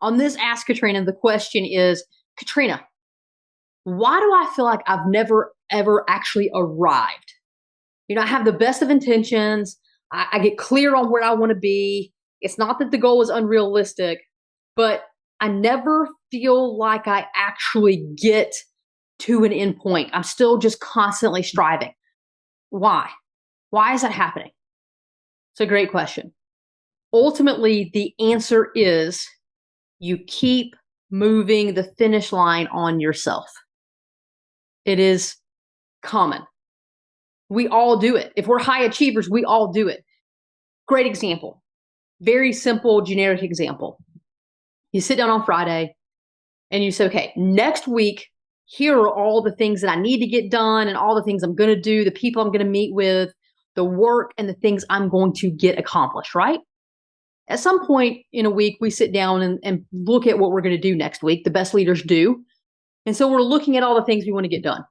On this Ask Katrina, the question is, Katrina, why do I feel like I've never, ever actually arrived? I have the best of intentions. I get clear on where I want to be. It's not that the goal is unrealistic, but I never feel like I actually get to an end point. I'm still just constantly striving. Why? Why is that happening? It's a great question. Ultimately, the answer is you keep moving the finish line on yourself. It is common. We all do it. If we're high achievers, we all do it. Great example. Very simple, generic example. You sit down on Friday and you say, okay, next week, here are all the things that I need to get done and all the things I'm going to do, the people I'm going to meet with, the work and the things I'm going to get accomplished, right? At some point in a week, we sit down and look at what we're going to do next week. The best leaders do. And so we're looking at all the things we want to get done.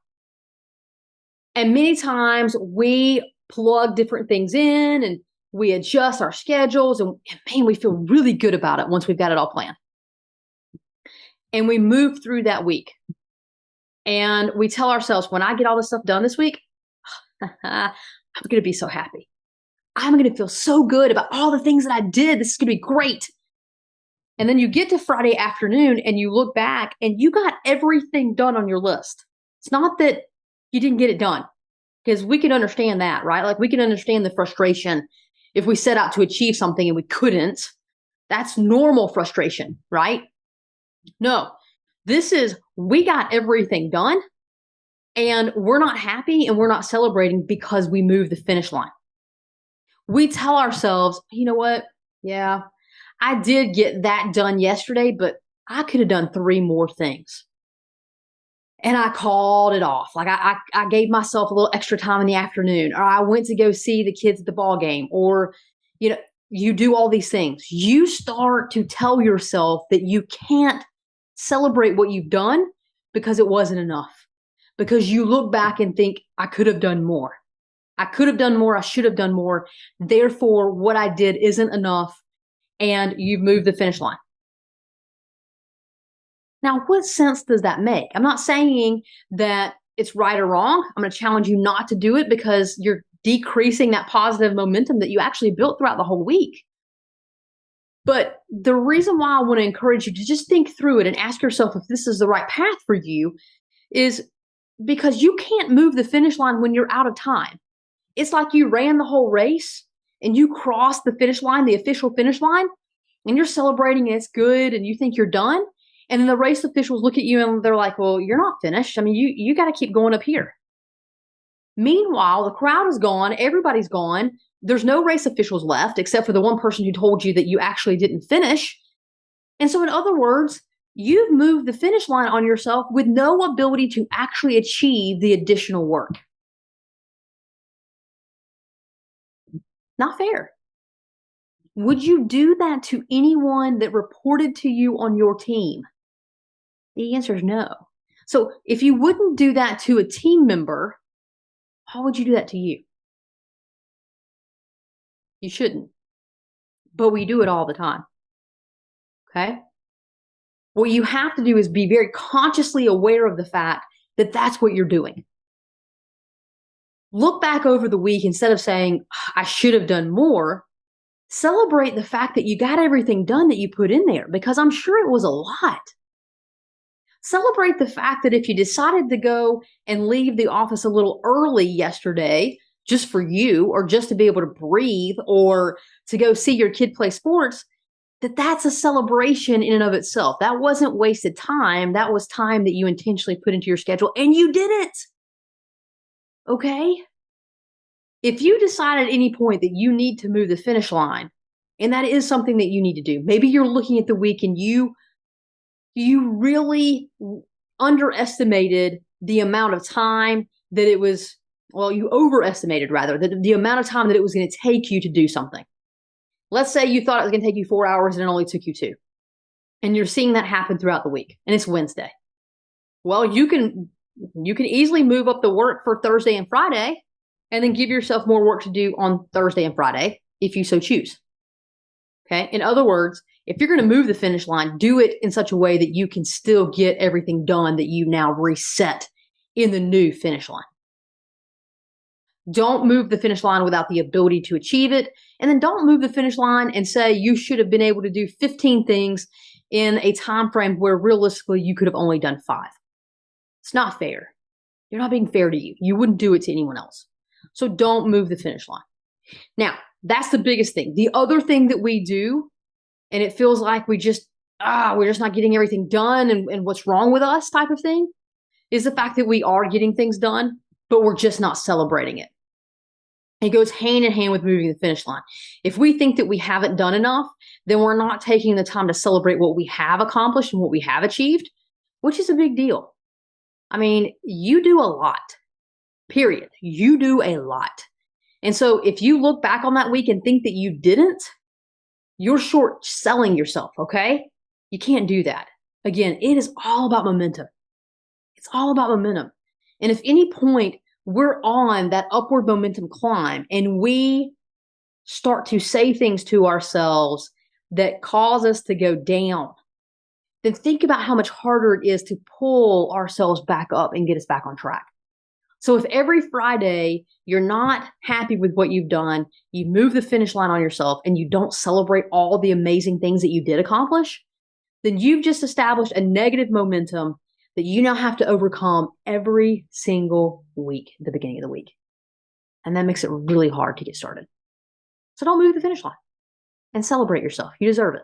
And many times we plug different things in and we adjust our schedules and man, we feel really good about it once we've got it all planned. And we move through that week. And we tell ourselves, when I get all this stuff done this week, I'm going to be so happy. I'm going to feel so good about all the things that I did. This is going to be great. And then you get to Friday afternoon and you look back and you got everything done on your list. It's not that you didn't get it done, because we can understand that, right? Like we can understand the frustration if we set out to achieve something and we couldn't. That's normal frustration, right? No, this is, we got everything done and we're not happy and we're not celebrating because we moved the finish line. We tell ourselves, you know what? Yeah, I did get that done yesterday, but I could have done 3 more things. And I called it off. Like I gave myself a little extra time in the afternoon, or I went to go see the kids at the ball game, or, you do all these things. You start to tell yourself that you can't celebrate what you've done because it wasn't enough. Because you look back and think, I could have done more. I could have done more. I should have done more. Therefore, what I did isn't enough. And you've moved the finish line. Now, what sense does that make? I'm not saying that it's right or wrong. I'm going to challenge you not to do it because you're decreasing that positive momentum that you actually built throughout the whole week. But the reason why I want to encourage you to just think through it and ask yourself if this is the right path for you is because you can't move the finish line when you're out of time. It's like you ran the whole race and you crossed the finish line, the official finish line, and you're celebrating and it's good and you think you're done. And then the race officials look at you and they're like, well, you're not finished. I mean, you got to keep going up here. Meanwhile, the crowd is gone. Everybody's gone. There's no race officials left except for the one person who told you that you actually didn't finish. And so in other words, you've moved the finish line on yourself with no ability to actually achieve the additional work. Not fair. Would you do that to anyone that reported to you on your team? The answer is no. So if you wouldn't do that to a team member, how would you do that to you? You shouldn't. But we do it all the time. Okay? What you have to do is be very consciously aware of the fact that that's what you're doing. Look back over the week instead of saying, I should have done more. Celebrate the fact that you got everything done that you put in there, because I'm sure it was a lot. Celebrate the fact that if you decided to go and leave the office a little early yesterday, just for you, or just to be able to breathe, or to go see your kid play sports, that's a celebration in and of itself. That wasn't wasted time. That was time that you intentionally put into your schedule, and you did it. Okay? If you decide at any point that you need to move the finish line, and that is something that you need to do, maybe you're looking at the week and you really underestimated the amount of time that it was, well, you overestimated rather, the amount of time that it was going to take you to do something. Let's say you thought it was going to take you 4 hours and it only took you 2. And you're seeing that happen throughout the week, and it's Wednesday. Well, you can easily move up the work for Thursday and Friday, and then give yourself more work to do on Thursday and Friday if you so choose. Okay. In other words, if you're going to move the finish line, do it in such a way that you can still get everything done that you now reset in the new finish line. Don't move the finish line without the ability to achieve it. And then don't move the finish line and say you should have been able to do 15 things in a time frame where realistically you could have only done 5. It's not fair. You're not being fair to you. You wouldn't do it to anyone else. So don't move the finish line. Now, that's the biggest thing. The other thing that we do, and it feels like we're just not getting everything done and what's wrong with us type of thing, is the fact that we are getting things done, but we're just not celebrating it. It goes hand in hand with moving the finish line. If we think that we haven't done enough, then we're not taking the time to celebrate what we have accomplished and what we have achieved, which is a big deal. I mean, you do a lot, period. You do a lot. And so if you look back on that week and think that you didn't, you're short selling yourself, okay? You can't do that. Again, it is all about momentum. It's all about momentum. And if any point we're on that upward momentum climb and we start to say things to ourselves that cause us to go down, then think about how much harder it is to pull ourselves back up and get us back on track. So if every Friday you're not happy with what you've done, you move the finish line on yourself and you don't celebrate all the amazing things that you did accomplish, then you've just established a negative momentum that you now have to overcome every single week at the beginning of the week. And that makes it really hard to get started. So don't move the finish line and celebrate yourself. You deserve it.